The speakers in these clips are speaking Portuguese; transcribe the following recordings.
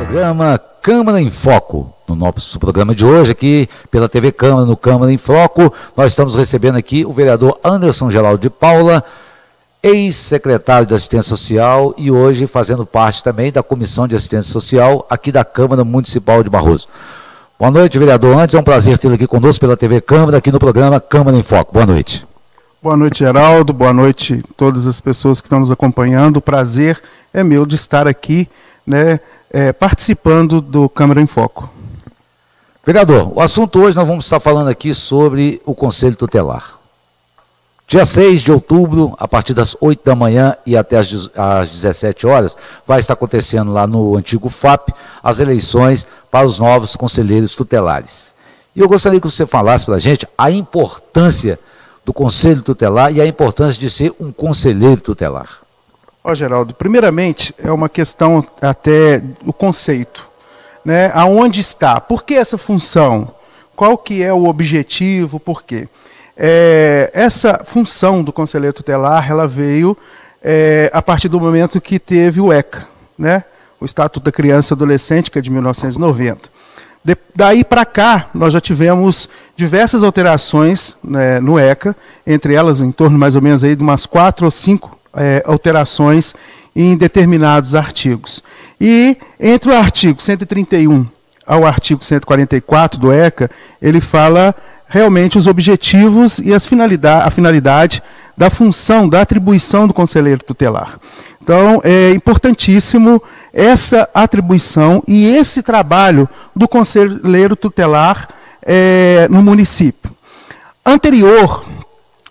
Programa Câmara em Foco. No nosso programa de hoje, aqui pela TV Câmara, no Câmara em Foco, nós estamos recebendo aqui o vereador Anderson Geraldo de Paula, ex-secretário de Assistência Social e hoje fazendo parte também da Comissão de Assistência Social aqui da Câmara Municipal de Barroso. Boa noite, vereador Anderson, é um prazer tê-lo aqui conosco pela TV Câmara, aqui no programa Câmara em Foco. Boa noite. Boa noite, Geraldo, boa noite a todas as pessoas que estão nos acompanhando. O prazer é meu de estar aqui, participando do Câmara em Foco. Vereador, o assunto hoje nós vamos estar falando aqui sobre o Conselho Tutelar. Dia 6 de outubro, a partir das 8 da manhã e até às 17 horas, vai estar acontecendo lá no antigo FAP as eleições para os novos conselheiros tutelares. E eu gostaria que você falasse para a gente a importância do Conselho Tutelar e a importância de ser um conselheiro tutelar. Geraldo, primeiramente é uma questão até do conceito, né? Aonde está? Por que essa função? Qual que é o objetivo? Por quê? Essa função do conselheiro tutelar, ela veio a partir do momento que teve o ECA, né? O Estatuto da Criança e Adolescente, que é de 1990. Daí para cá, nós já tivemos diversas alterações, né, no ECA, entre elas em torno mais ou menos aí de umas 4 ou 5 alterações em determinados artigos. E entre o artigo 131 ao artigo 144 do ECA, ele fala realmente os objetivos e a finalidade da função, da atribuição do conselheiro tutelar. Então, é importantíssimo essa atribuição e esse trabalho do conselheiro tutelar no município. Anterior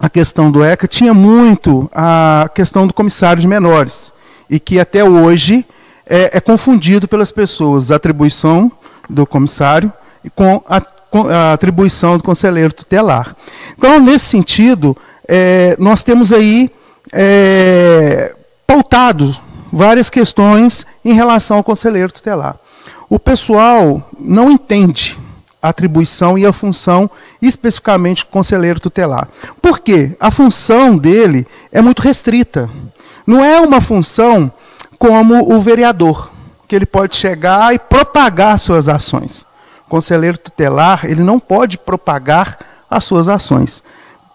à questão do ECA, tinha muito a questão do comissário de menores, e que até hoje é confundido pelas pessoas, a atribuição do comissário com a atribuição do conselheiro tutelar. Então, nesse sentido, nós temos aí pautado várias questões em relação ao conselheiro tutelar. O pessoal não entende a atribuição e a função especificamente do conselheiro tutelar. Por quê? A função dele é muito restrita. Não é uma função como o vereador, que ele pode chegar e propagar suas ações. O conselheiro tutelar, ele não pode propagar as suas ações.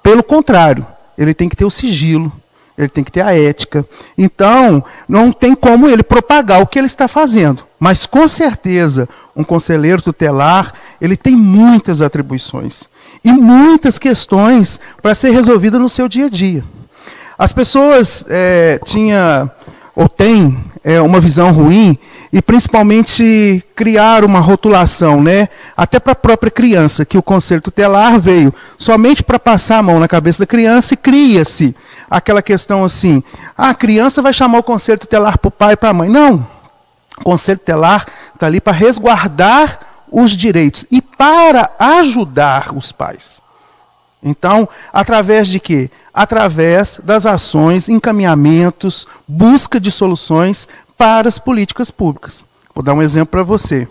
Pelo contrário, ele tem que ter o sigilo, ele tem que ter a ética. Então, não tem como ele propagar o que ele está fazendo. Mas, com certeza, um conselheiro tutelar, ele tem muitas atribuições e muitas questões para ser resolvidas no seu dia a dia. As pessoas têm uma visão ruim e, principalmente, criar uma rotulação, né? Até para a própria criança, que o conselho tutelar veio somente para passar a mão na cabeça da criança e cria-se aquela questão assim, a criança vai chamar o conselho tutelar para o pai e para a mãe. Não, o conselho tutelar está ali para resguardar os direitos e para ajudar os pais. Então, através de quê? Através das ações, encaminhamentos, busca de soluções para as políticas públicas. Vou dar um exemplo para você.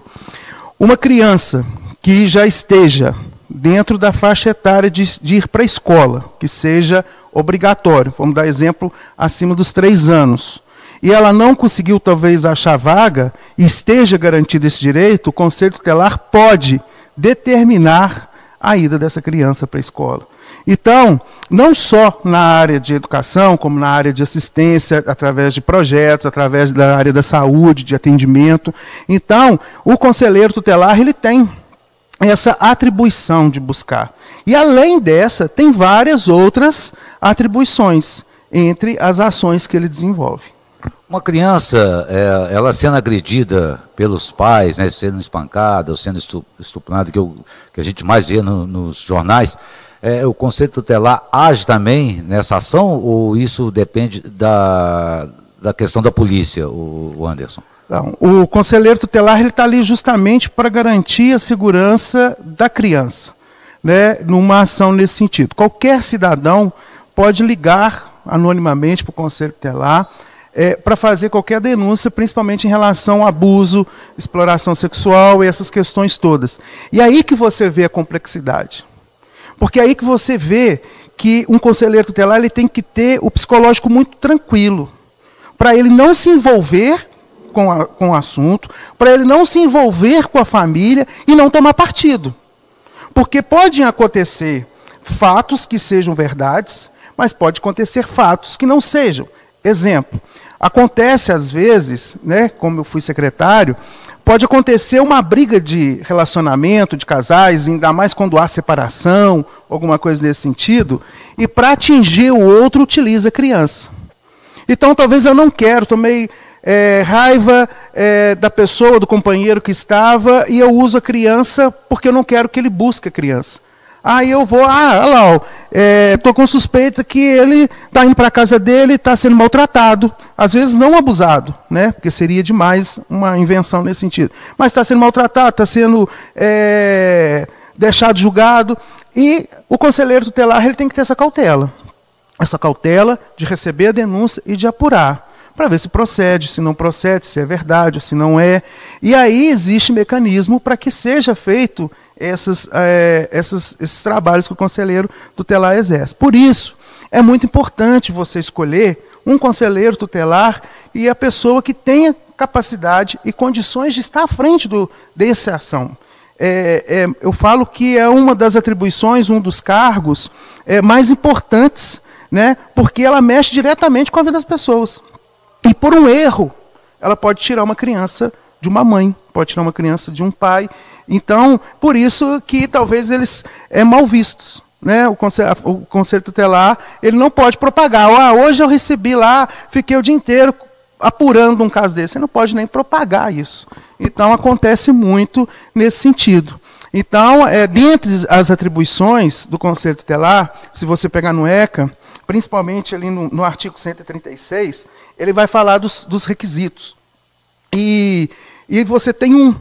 Uma criança que já esteja dentro da faixa etária de ir para a escola, que seja obrigatório, vamos dar exemplo, acima dos 3 anos, e ela não conseguiu talvez achar vaga, e esteja garantido esse direito, o Conselho Tutelar pode determinar a ida dessa criança para a escola. Então, não só na área de educação, como na área de assistência, através de projetos, através da área da saúde, de atendimento. Então, o conselheiro tutelar, ele tem essa atribuição de buscar. E, além dessa, tem várias outras atribuições entre as ações que ele desenvolve. Uma criança, ela sendo agredida pelos pais, né, sendo espancada, ou sendo estuprada, que a gente mais vê nos jornais, o Conselho Tutelar age também nessa ação, ou isso depende da questão da polícia, o Anderson? Não, o conselheiro tutelar está ali justamente para garantir a segurança da criança, né, numa ação nesse sentido. Qualquer cidadão pode ligar anonimamente para o Conselho Tutelar para fazer qualquer denúncia, principalmente em relação ao abuso, exploração sexual e essas questões todas. E aí que você vê a complexidade. Porque é aí que você vê que um conselheiro tutelar ele tem que ter o psicológico muito tranquilo, para ele não se envolver com o assunto, para ele não se envolver com a família e não tomar partido. Porque podem acontecer fatos que sejam verdades, mas pode acontecer fatos que não sejam. Exemplo, acontece às vezes, né, como eu fui secretário, pode acontecer uma briga de relacionamento, de casais, ainda mais quando há separação, alguma coisa nesse sentido, e para atingir o outro utiliza a criança. Então talvez eu não quero, tomei raiva da pessoa, do companheiro que estava, e eu uso a criança porque eu não quero que ele busque a criança. Aí eu vou, olha lá, estou com suspeita que ele está indo para a casa dele e está sendo maltratado. Às vezes não abusado, né? Porque seria demais uma invenção nesse sentido. Mas está sendo maltratado, está sendo deixado julgado. E o conselheiro tutelar ele tem que ter essa cautela. Essa cautela de receber a denúncia e de apurar. Para ver se procede, se não procede, se é verdade ou se não é. E aí existe mecanismo para que seja feito esses trabalhos que o conselheiro tutelar exerce. Por isso, é muito importante você escolher um conselheiro tutelar e a pessoa que tenha capacidade e condições de estar à frente dessa ação. Eu falo que é uma das atribuições, um dos cargos mais importantes, né, porque ela mexe diretamente com a vida das pessoas. E por um erro, ela pode tirar uma criança de uma mãe, pode tirar uma criança de um pai. Então, por isso que talvez eles mal vistos. Né? O conselho tutelar ele não pode propagar. Hoje eu recebi lá, fiquei o dia inteiro apurando um caso desse. Você não pode nem propagar isso. Então, acontece muito nesse sentido. Então, dentre as atribuições do conselho tutelar, se você pegar no ECA, principalmente ali no artigo 136, ele vai falar dos requisitos. E você tem um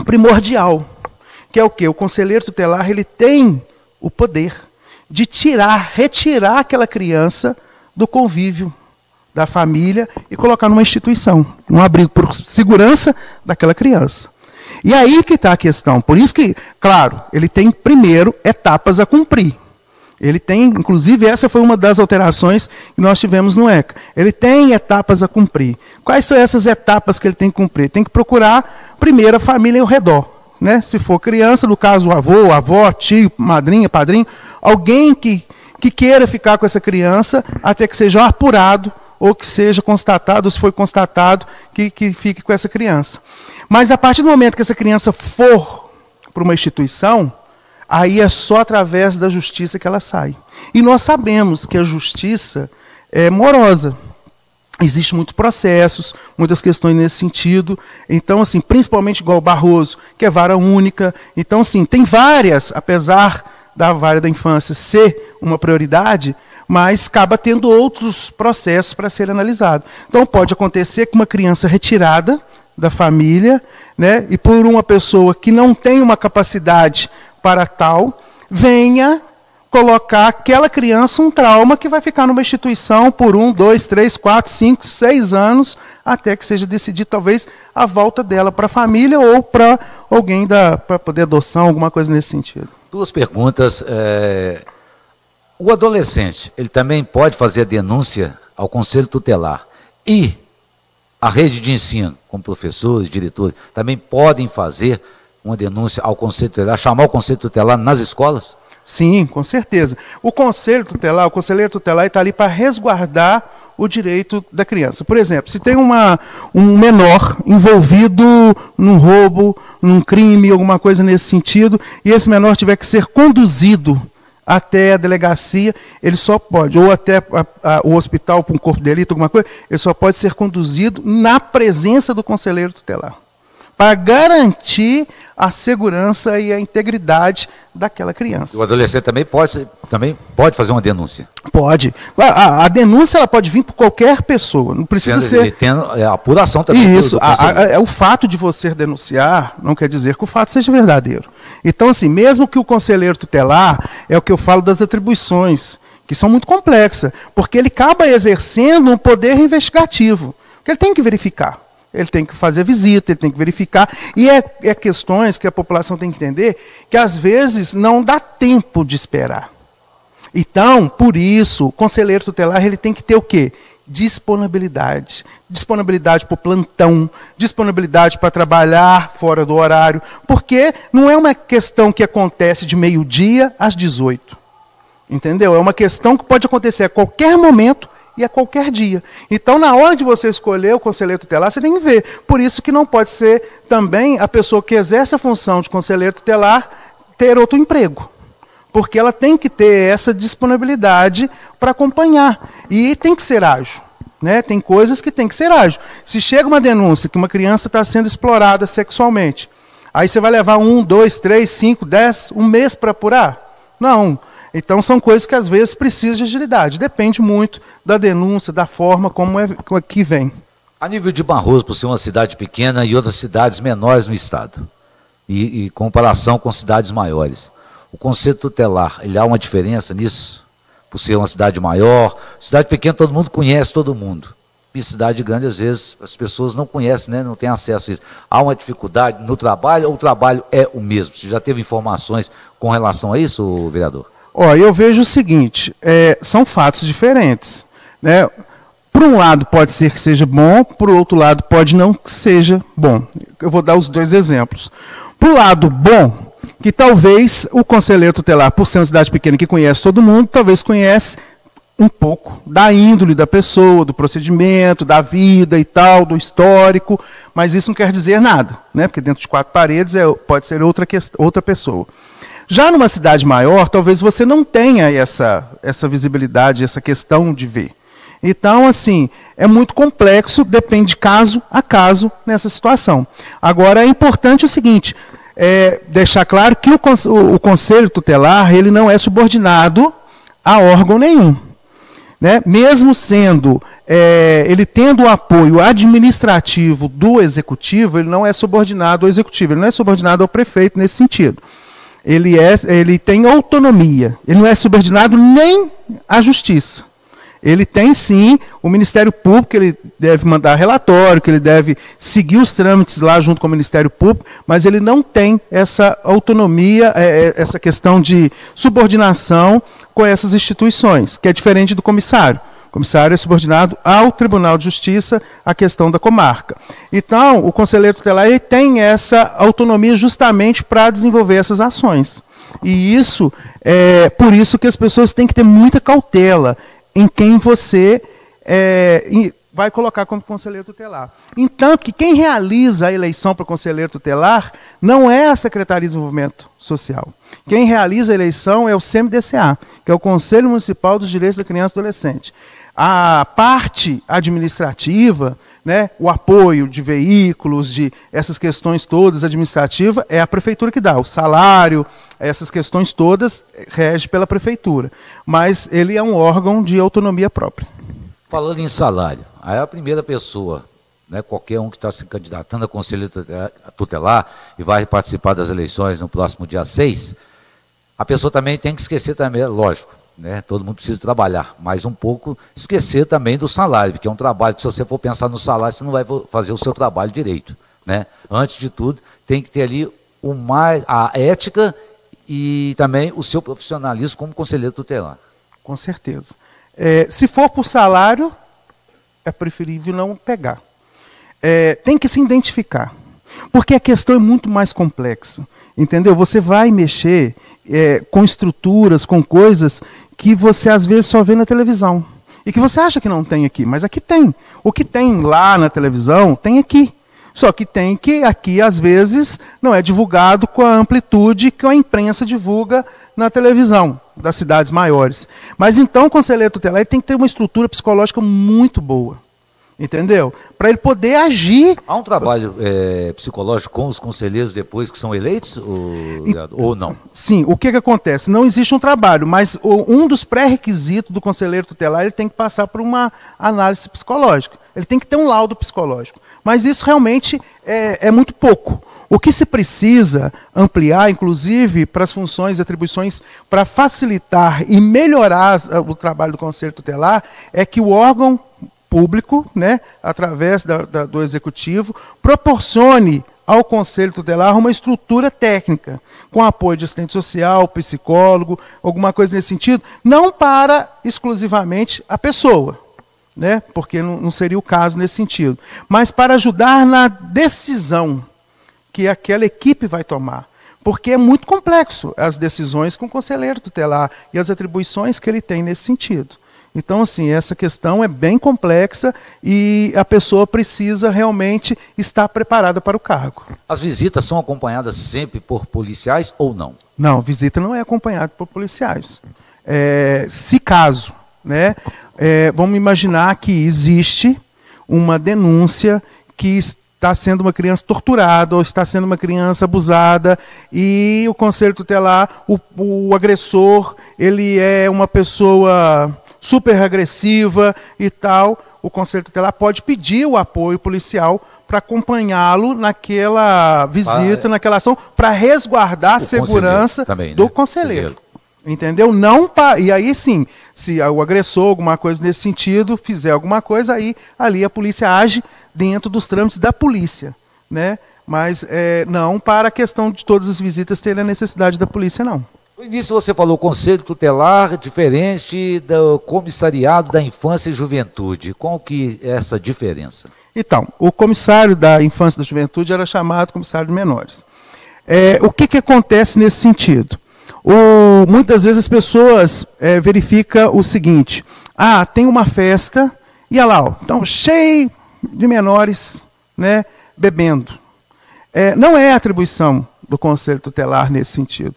primordial, que é o quê? O conselheiro tutelar ele tem o poder de retirar aquela criança do convívio da família e colocar numa instituição, num abrigo por segurança daquela criança. E aí que está a questão. Por isso que, claro, ele tem primeiro etapas a cumprir. Ele tem, inclusive, essa foi uma das alterações que nós tivemos no ECA. Ele tem etapas a cumprir. Quais são essas etapas que ele tem que cumprir? Tem que procurar, primeiro, a família ao redor. Né? Se for criança, no caso, o avô, a avó, tio, madrinha, padrinho, alguém que queira ficar com essa criança até que seja apurado ou que seja constatado, ou se foi constatado, que fique com essa criança. Mas a partir do momento que essa criança for para uma instituição, aí é só através da justiça que ela sai. E nós sabemos que a justiça é morosa. Existem muitos processos, muitas questões nesse sentido. Então, assim, principalmente igual o Barroso, que é vara única. Então, assim, tem várias, apesar da vara da infância ser uma prioridade, mas acaba tendo outros processos para ser analisado. Então, pode acontecer que uma criança retirada da família, né, e por uma pessoa que não tem uma capacidade para tal, venha colocar aquela criança um trauma que vai ficar numa instituição por 1, 2, 3, 4, 5, 6 anos, até que seja decidido, talvez, a volta dela para a família ou para alguém para poder adoção, alguma coisa nesse sentido. Duas perguntas. O adolescente, ele também pode fazer a denúncia ao conselho tutelar e a rede de ensino, como professores, diretores, também podem fazer uma denúncia ao conselho tutelar, chamar o conselho tutelar nas escolas? Sim, com certeza. O conselho tutelar, o conselheiro tutelar está ali para resguardar o direito da criança. Por exemplo, se tem um menor envolvido num roubo, num crime, alguma coisa nesse sentido, e esse menor tiver que ser conduzido até a delegacia, ele só pode, ou até o hospital para um corpo de delito, alguma coisa, ele só pode ser conduzido na presença do conselheiro tutelar, para garantir a segurança e a integridade daquela criança. O adolescente também pode fazer uma denúncia? Pode. A denúncia ela pode vir por qualquer pessoa, não precisa ser... Ele tem a apuração também. Isso, o fato de você denunciar não quer dizer que o fato seja verdadeiro. Então, assim, mesmo que o conselheiro tutelar, é o que eu falo das atribuições, que são muito complexas, porque ele acaba exercendo um poder investigativo, que ele tem que verificar. Ele tem que fazer visita, ele tem que verificar. E é questões que a população tem que entender que, às vezes, não dá tempo de esperar. Então, por isso, o conselheiro tutelar ele tem que ter o quê? disponibilidade. Disponibilidade para o plantão, disponibilidade para trabalhar fora do horário, porque não é uma questão que acontece de meio-dia às 18. Entendeu? É uma questão que pode acontecer a qualquer momento e a qualquer dia. Então, na hora de você escolher o conselheiro tutelar, você tem que ver. Por isso que não pode ser também a pessoa que exerce a função de conselheiro tutelar ter outro emprego. Porque ela tem que ter essa disponibilidade para acompanhar. E tem que ser ágil. Né? Tem coisas que tem que ser ágil. Se chega uma denúncia que uma criança está sendo explorada sexualmente, aí você vai levar 1, 2, 3, 5, 10, um mês para apurar? Não. Então, são coisas que, às vezes, precisam de agilidade. Depende muito da denúncia, da forma como que vem. A nível de Barroso, por ser uma cidade pequena e outras cidades menores no estado, e comparação com cidades maiores, o Conselho Tutelar, ele há uma diferença nisso? Por ser uma cidade maior, cidade pequena todo mundo conhece todo mundo. E cidade grande, às vezes, as pessoas não conhecem, né? Não têm acesso a isso. Há uma dificuldade no trabalho ou o trabalho é o mesmo? Você já teve informações com relação a isso, vereador? Eu vejo o seguinte, são fatos diferentes. Né? Por um lado pode ser que seja bom, por outro lado pode não que seja bom. Eu vou dar os dois exemplos. Por lado bom, que talvez o conselheiro tutelar, por ser uma cidade pequena que conhece todo mundo, talvez conhece um pouco da índole da pessoa, do procedimento, da vida e tal, do histórico, mas isso não quer dizer nada, né? Porque dentro de 4 paredes pode ser outra pessoa. Já numa cidade maior, talvez você não tenha essa visibilidade, essa questão de ver. Então, assim, é muito complexo, depende de caso a caso nessa situação. Agora, é importante o seguinte, deixar claro que o Conselho Tutelar, ele não é subordinado a órgão nenhum. Né? Mesmo sendo, ele tendo o apoio administrativo do Executivo, ele não é subordinado ao Executivo, ele não é subordinado ao prefeito nesse sentido. Ele tem autonomia, ele não é subordinado nem à Justiça. Ele tem, sim, o Ministério Público, que ele deve mandar relatório, que ele deve seguir os trâmites lá junto com o Ministério Público, mas ele não tem essa autonomia, essa questão de subordinação com essas instituições, que é diferente do comissário. O comissário é subordinado ao Tribunal de Justiça, a questão da comarca. Então, o conselheiro tutelar ele tem essa autonomia justamente para desenvolver essas ações. E isso por isso que as pessoas têm que ter muita cautela em quem você vai colocar como conselheiro tutelar. Entanto que quem realiza a eleição para conselheiro tutelar não é a Secretaria de Desenvolvimento Social. Quem realiza a eleição é o CMDCA, que é o Conselho Municipal dos Direitos da Criança e do Adolescente. A parte administrativa, né, o apoio de veículos, de essas questões todas administrativas, é a prefeitura que dá. O salário, essas questões todas, rege pela prefeitura. Mas ele é um órgão de autonomia própria. Falando em salário, aí a primeira pessoa, né, qualquer um que está se candidatando a conselheiro tutelar e vai participar das eleições no próximo dia 6, a pessoa também tem que esquecer também, lógico, né, todo mundo precisa trabalhar, mas um pouco esquecer também do salário, porque é um trabalho que se você for pensar no salário, você não vai fazer o seu trabalho direito. Né? Antes de tudo, tem que ter ali a ética e também o seu profissionalismo como conselheiro tutelar. Com certeza. Se for por salário, é preferível não pegar. Tem que se identificar, porque a questão é muito mais complexa. Entendeu? Você vai mexer com estruturas, com coisas que você às vezes só vê na televisão. E que você acha que não tem aqui, mas aqui tem. O que tem lá na televisão, tem aqui. Só que tem que aqui, às vezes, não é divulgado com a amplitude que a imprensa divulga na televisão, das cidades maiores. Mas então o conselheiro tutelar tem que ter uma estrutura psicológica muito boa. Entendeu? Para ele poder agir. Há um trabalho psicológico com os conselheiros depois que são eleitos? Ou não? Sim, o que acontece? Não existe um trabalho, mas um dos pré-requisitos do conselheiro tutelar ele tem que passar por uma análise psicológica. Ele tem que ter um laudo psicológico. Mas isso realmente é muito pouco. O que se precisa ampliar, inclusive, para as funções e atribuições, para facilitar e melhorar o trabalho do conselho tutelar, é que o órgão público, né, através do executivo, proporcione ao conselho tutelar uma estrutura técnica, com apoio de assistente social, psicólogo, alguma coisa nesse sentido, não para exclusivamente a pessoa, né? Porque não seria o caso nesse sentido. Mas para ajudar na decisão que aquela equipe vai tomar. Porque é muito complexo as decisões com o conselheiro tutelar e as atribuições que ele tem nesse sentido. Então, assim, essa questão é bem complexa e a pessoa precisa realmente estar preparada para o cargo. As visitas são acompanhadas sempre por policiais ou não? Não, visita não é acompanhada por policiais. Se caso, né, vamos imaginar que existe uma denúncia que está sendo uma criança torturada ou está sendo uma criança abusada e o conselho tutelar, o agressor, ele é uma pessoa super agressiva e tal, o conselho tutelar pode pedir o apoio policial para acompanhá-lo naquela visita, naquela ação, para resguardar a segurança também, do conselheiro. Entendeu? Não e aí sim, se o agressor, alguma coisa nesse sentido, fizer alguma coisa, aí ali a polícia age dentro dos trâmites da polícia, né? Mas não para a questão de todas as visitas terem a necessidade da polícia, não. No início você falou conselho tutelar diferente do comissariado da infância e juventude. Qual que é essa diferença? Então, o comissário da infância e da juventude era chamado comissário de menores. O que acontece nesse sentido? Muitas vezes as pessoas verificam o seguinte: tem uma festa e olha lá, então cheio de menores, né, bebendo. Não é atribuição do conselho tutelar nesse sentido.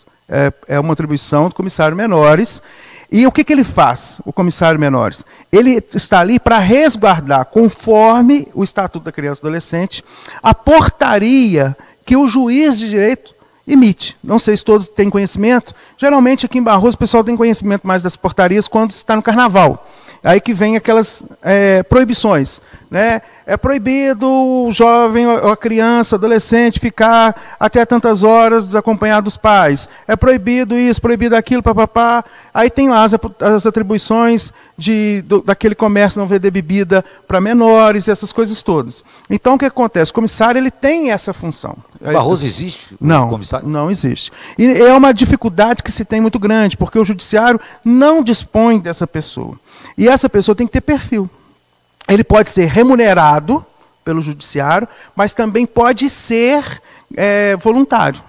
É uma atribuição do comissário menores. E o que ele faz, o comissário menores? Ele está ali para resguardar, conforme o Estatuto da Criança e do Adolescente, a portaria que o juiz de direito emite. Não sei se todos têm conhecimento. Geralmente aqui em Barroso o pessoal tem conhecimento mais das portarias quando está no carnaval. Aí que vem aquelas proibições, né? É proibido o jovem, a criança, o adolescente ficar até tantas horas desacompanhado dos pais. É proibido isso, proibido aquilo, papapá. Aí tem lá as atribuições daquele comércio não vender bebida para menores e essas coisas todas. Então o que acontece? O comissário ele tem essa função. Barroso existe? Não, comissário? Não existe. E é uma dificuldade que se tem muito grande, porque o judiciário não dispõe dessa pessoa. E essa pessoa tem que ter perfil. Ele pode ser remunerado pelo judiciário, mas também pode ser voluntário.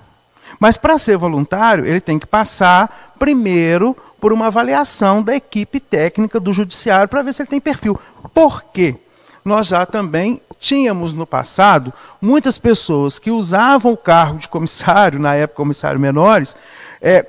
Mas para ser voluntário, ele tem que passar primeiro por uma avaliação da equipe técnica do judiciário para ver se ele tem perfil. Por quê? Nós já também tínhamos no passado muitas pessoas que usavam o cargo de comissário, na época comissário menores,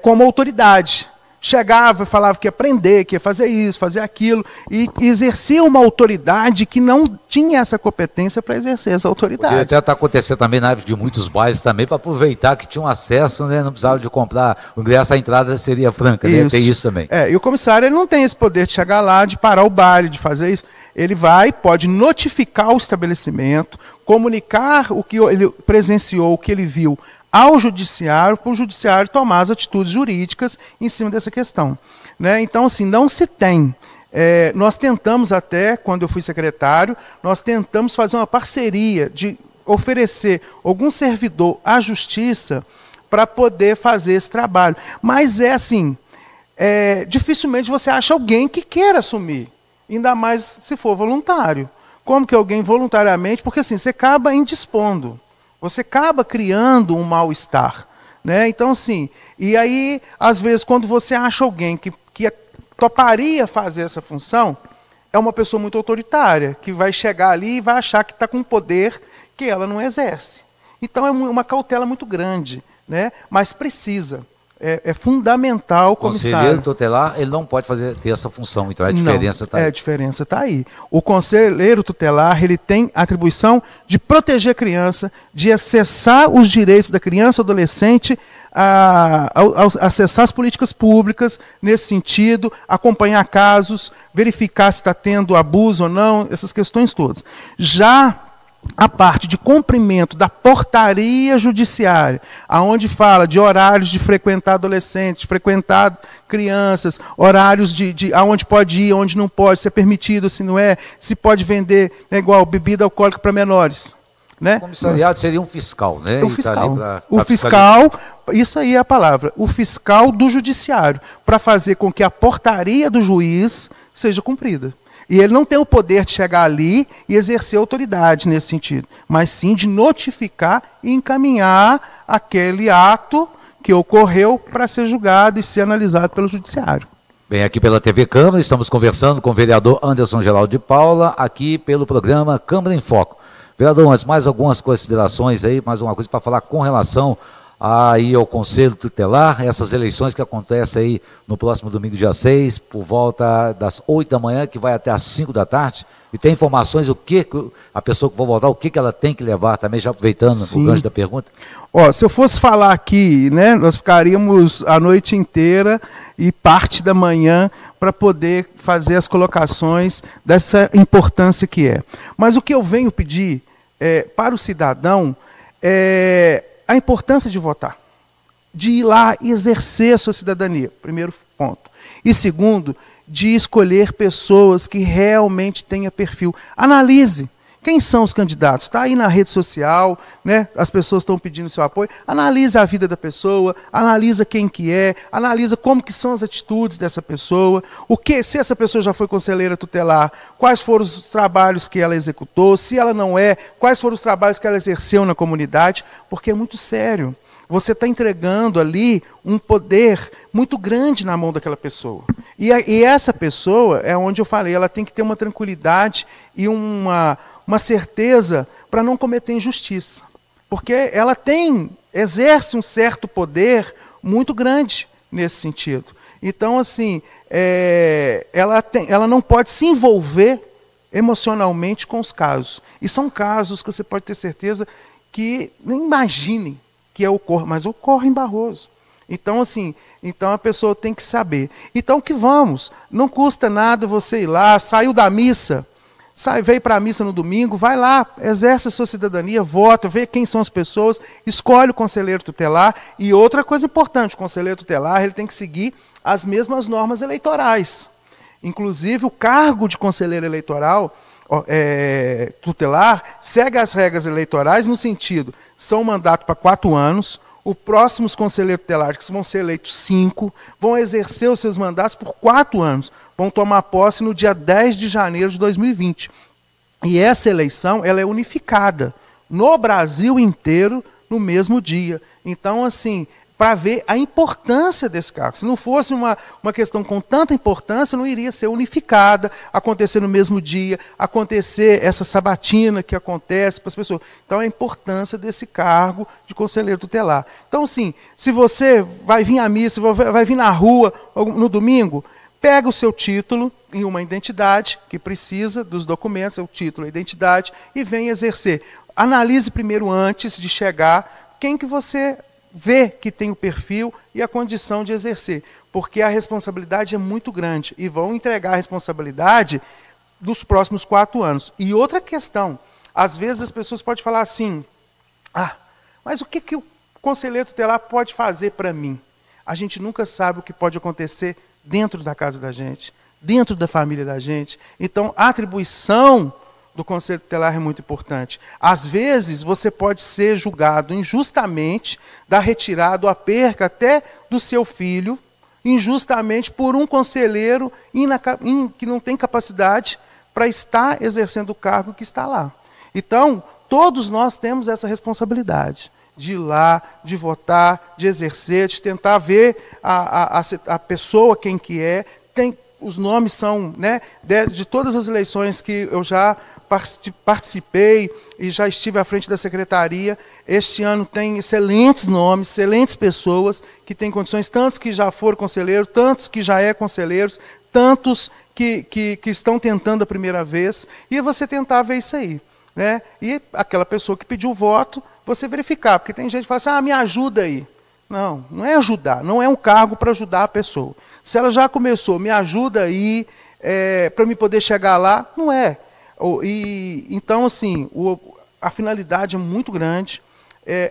como autoridade. Chegava e falava que ia prender, que ia fazer isso, fazer aquilo, e exercia uma autoridade que não tinha essa competência para exercer essa autoridade. Podia até estar acontecendo também na época de muitos bairros também, para aproveitar que tinham acesso, né? Não precisava de comprar o ingresso, a entrada seria franca, né? Tem isso também. E o comissário ele não tem esse poder de chegar lá, de parar o baile, de fazer isso. Ele pode notificar o estabelecimento, comunicar o que ele presenciou, o que ele viu, ao judiciário, para o judiciário tomar as atitudes jurídicas em cima dessa questão. Né? Então, assim, não se tem. Nós tentamos até, quando eu fui secretário, nós tentamos fazer uma parceria de oferecer algum servidor à justiça para poder fazer esse trabalho. Mas assim, dificilmente você acha alguém que queira assumir, ainda mais se for voluntário. Como que alguém voluntariamente, porque assim, você acaba indispondo. Você acaba criando um mal-estar. Né? Então, assim, e aí, às vezes, quando você acha alguém que toparia fazer essa função, é uma pessoa muito autoritária, que vai chegar ali e vai achar que está com um poder que ela não exerce. Então, é uma cautela muito grande, né? Mas precisa. É fundamental o comissário. O conselheiro tutelar, ele não pode ter essa função, então a diferença está aí. A diferença está aí. O conselheiro tutelar, ele tem a atribuição de proteger a criança, de acessar os direitos da criança ou adolescente, acessar as políticas públicas nesse sentido, acompanhar casos, verificar se está tendo abuso ou não, essas questões todas. Já a parte de cumprimento da portaria judiciária, aonde fala de horários de frequentar adolescentes, frequentar crianças, horários de aonde pode ir, onde não pode, se é permitido, se não é, se pode vender, igual bebida alcoólica para menores. Né? O comissariado seria um fiscal, né? O fiscal. O fiscal, isso aí é a palavra, o fiscal do judiciário, para fazer com que a portaria do juiz seja cumprida. E ele não tem o poder de chegar ali e exercer autoridade nesse sentido, mas sim de notificar e encaminhar aquele ato que ocorreu para ser julgado e ser analisado pelo judiciário. Bem, aqui pela TV Câmara, estamos conversando com o vereador Anderson Geraldo de Paula, aqui pelo programa Câmara em Foco. Vereador, mas mais algumas considerações aí, mais uma coisa para falar com relação aí ao Conselho Tutelar, essas eleições que acontecem aí no próximo domingo, dia 6, por volta das 8 da manhã, que vai até às 5 da tarde, e tem informações, o que a pessoa que for votar, o que ela tem que levar também, já aproveitando o gancho da pergunta? Se eu fosse falar aqui, né, nós ficaríamos a noite inteira e parte da manhã para poder fazer as colocações dessa importância que é. Mas o que eu venho pedir para o cidadão é a importância de votar, de ir lá e exercer a sua cidadania, primeiro ponto. E segundo, de escolher pessoas que realmente tenham perfil. Analise quem são os candidatos. Está aí na rede social, né? As pessoas estão pedindo seu apoio. Analise a vida da pessoa, analisa quem que é, analisa como que são as atitudes dessa pessoa, se essa pessoa já foi conselheira tutelar, quais foram os trabalhos que ela executou, se ela não é, quais foram os trabalhos que ela exerceu na comunidade, porque é muito sério. Você está entregando ali um poder muito grande na mão daquela pessoa. E essa pessoa, é onde eu falei, ela tem que ter uma tranquilidade e uma certeza para não cometer injustiça. Porque ela exerce um certo poder muito grande nesse sentido. Então, assim, ela não pode se envolver emocionalmente com os casos. E são casos que você pode ter certeza que nem imagine que ocorra, mas ocorre em Barroso. Então, assim, a pessoa tem que saber. Então, que vamos, não custa nada você ir lá, saiu da missa, veio para a missa no domingo, vai lá, exerce a sua cidadania, vota, vê quem são as pessoas, escolhe o conselheiro tutelar. E outra coisa importante, o conselheiro tutelar ele tem que seguir as mesmas normas eleitorais. Inclusive, o cargo de conselheiro eleitoral tutelar segue as regras eleitorais no sentido, são um mandato para 4 anos, os próximos conselheiros tutelares, que vão ser eleitos 5, vão exercer os seus mandatos por 4 anos, vão tomar posse no dia 10 de janeiro de 2020. E essa eleição ela é unificada no Brasil inteiro no mesmo dia. Então, assim, para ver a importância desse cargo. Se não fosse uma questão com tanta importância, não iria ser unificada, acontecer no mesmo dia, acontecer essa sabatina que acontece para as pessoas. Então, a importância desse cargo de conselheiro tutelar. Então, assim, se você vai vir à missa, vai vir na rua no domingo, pega o seu título e uma identidade, que precisa dos documentos, o título e a identidade, e vem exercer. Analise primeiro, antes de chegar, quem que você vê que tem o perfil e a condição de exercer, porque a responsabilidade é muito grande e vão entregar a responsabilidade dos próximos 4 anos. E outra questão, às vezes as pessoas podem falar assim, mas o que o conselheiro tutelar pode fazer para mim? A gente nunca sabe o que pode acontecer dentro da casa da gente, dentro da família da gente. Então, a atribuição do conselho tutelar é muito importante. Às vezes, você pode ser julgado injustamente, dar retirada ou a perca até do seu filho, injustamente por um conselheiro que não tem capacidade para estar exercendo o cargo que está lá. Então, todos nós temos essa responsabilidade de ir lá, de votar, de exercer, de tentar ver a pessoa quem que é. Os nomes são, né, de todas as eleições que eu já participei e já estive à frente da secretaria. Este ano tem excelentes nomes, excelentes pessoas que têm condições, tantos que já foram conselheiros, tantos que já é conselheiros, tantos que estão tentando a primeira vez, e você tentar ver isso aí, né? E aquela pessoa que pediu o voto, você verificar, porque tem gente que fala assim, me ajuda aí. Não, não é ajudar, não é um cargo para ajudar a pessoa. Se ela já começou, me ajuda aí, para me poder chegar lá, não é. Então, assim, a finalidade é muito grande,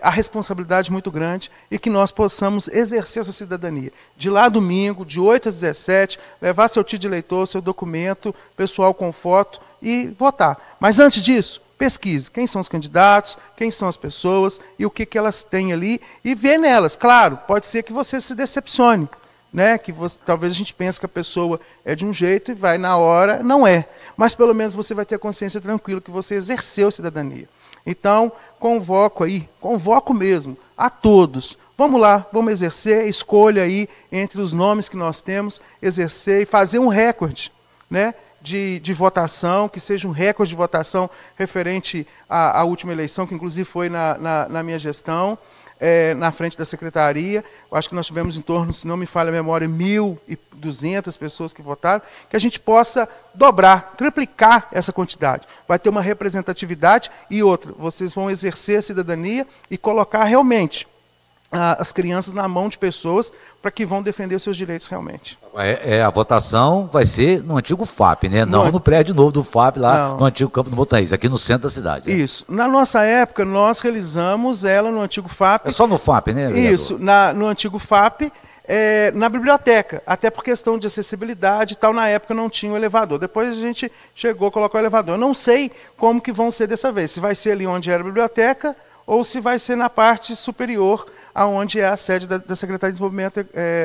a responsabilidade é muito grande, e que nós possamos exercer essa cidadania. De lá domingo, de 8 às 17, levar seu título de eleitor, seu documento pessoal com foto e votar. Mas antes disso, pesquise quem são os candidatos, quem são as pessoas e o que elas têm ali, e ver nelas. Claro, pode ser que você se decepcione, né, que talvez a gente pense que a pessoa é de um jeito e vai na hora, não é. Mas pelo menos você vai ter a consciência tranquila que você exerceu cidadania. Então, convoco mesmo a todos. Vamos lá, vamos exercer, escolha aí entre os nomes que nós temos, exercer e fazer um recorde, né, de votação, que seja um recorde de votação referente à última eleição, que inclusive foi na minha gestão, na frente da secretaria. Eu acho que nós tivemos em torno, se não me falha a memória, 1.200 pessoas que votaram, que a gente possa dobrar, triplicar essa quantidade. Vai ter uma representatividade e outra, vocês vão exercer a cidadania e colocar realmente as crianças na mão de pessoas para que vão defender seus direitos realmente. A votação vai ser no antigo FAP, né? Não no prédio novo do FAP, lá no antigo Campo do Montanhês, aqui no centro da cidade. Né? Isso. Na nossa época, nós realizamos ela no antigo FAP. É só no FAP, né, vereador? Isso, no antigo FAP, na biblioteca, até por questão de acessibilidade e tal, na época não tinha o elevador. Depois a gente chegou a colocar o elevador. Eu não sei como que vão ser dessa vez, se vai ser ali onde era a biblioteca ou se vai ser na parte superior, aonde é a sede da Secretaria de Desenvolvimento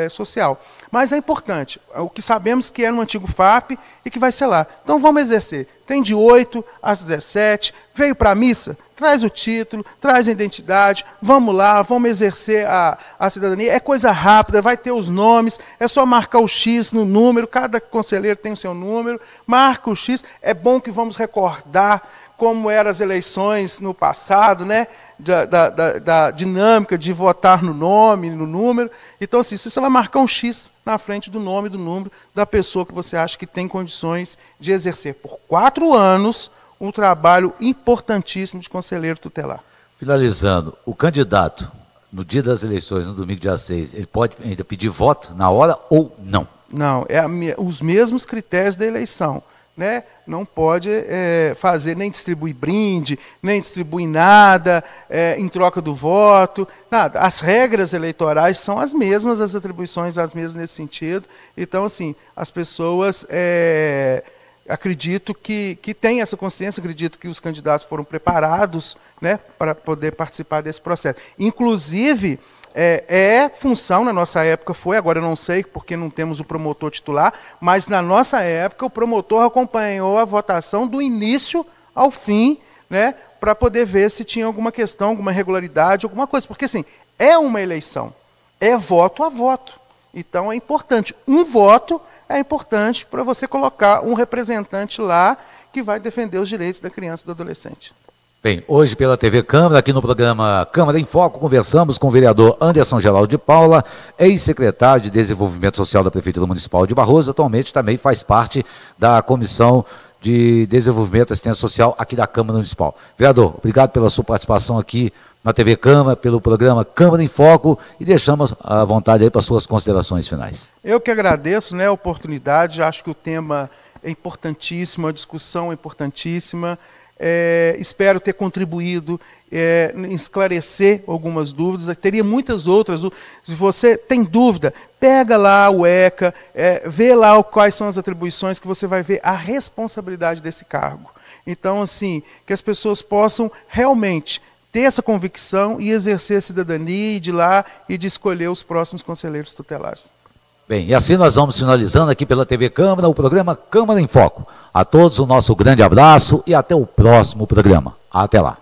Social. Mas é importante, o que sabemos que é no antigo FAP e que vai ser lá. Então vamos exercer. Tem de 8 às 17, veio para a missa, traz o título, traz a identidade, vamos lá, vamos exercer a cidadania. É coisa rápida, vai ter os nomes, é só marcar o X no número, cada conselheiro tem o seu número, marca o X. É bom que vamos recordar como eram as eleições no passado, né? Da dinâmica de votar no nome, no número. Então, assim, você vai marcar um X na frente do nome e do número da pessoa que você acha que tem condições de exercer por 4 anos um trabalho importantíssimo de conselheiro tutelar. Finalizando, o candidato, no dia das eleições, no domingo, dia 6, ele pode ainda pedir voto na hora ou não? Não, os mesmos critérios da eleição. Né? Não pode fazer, nem distribuir brinde, nem distribuir nada em troca do voto, nada. As regras eleitorais são as mesmas, as atribuições as mesmas nesse sentido. Então, assim, as pessoas, acredito que têm essa consciência, acredito que os candidatos foram preparados, né, para poder participar desse processo. Inclusive, função, na nossa época foi, agora eu não sei porque não temos o promotor titular, mas na nossa época o promotor acompanhou a votação do início ao fim, né, para poder ver se tinha alguma questão, alguma irregularidade, alguma coisa, porque assim, é uma eleição, é voto a voto, então é importante, um voto é importante para você colocar um representante lá que vai defender os direitos da criança e do adolescente. Bem, hoje pela TV Câmara, aqui no programa Câmara em Foco, conversamos com o vereador Anderson Geraldo de Paula, ex-secretário de Desenvolvimento Social da Prefeitura Municipal de Barroso, atualmente também faz parte da Comissão de Desenvolvimento e Assistência Social aqui da Câmara Municipal. Vereador, obrigado pela sua participação aqui na TV Câmara, pelo programa Câmara em Foco, e deixamos à vontade aí para suas considerações finais. Eu que agradeço, né, a oportunidade, acho que o tema é importantíssimo, a discussão é importantíssima. Espero ter contribuído em esclarecer algumas dúvidas. Teria muitas outras. Se você tem dúvida, pega lá o ECA, vê lá quais são as atribuições, que você vai ver a responsabilidade desse cargo. Então, assim, que as pessoas possam realmente ter essa convicção e exercer a cidadania, e de lá e de escolher os próximos conselheiros tutelares. Bem, e assim nós vamos finalizando aqui pela TV Câmara o programa Câmara em Foco. A todos o nosso grande abraço e até o próximo programa. Até lá.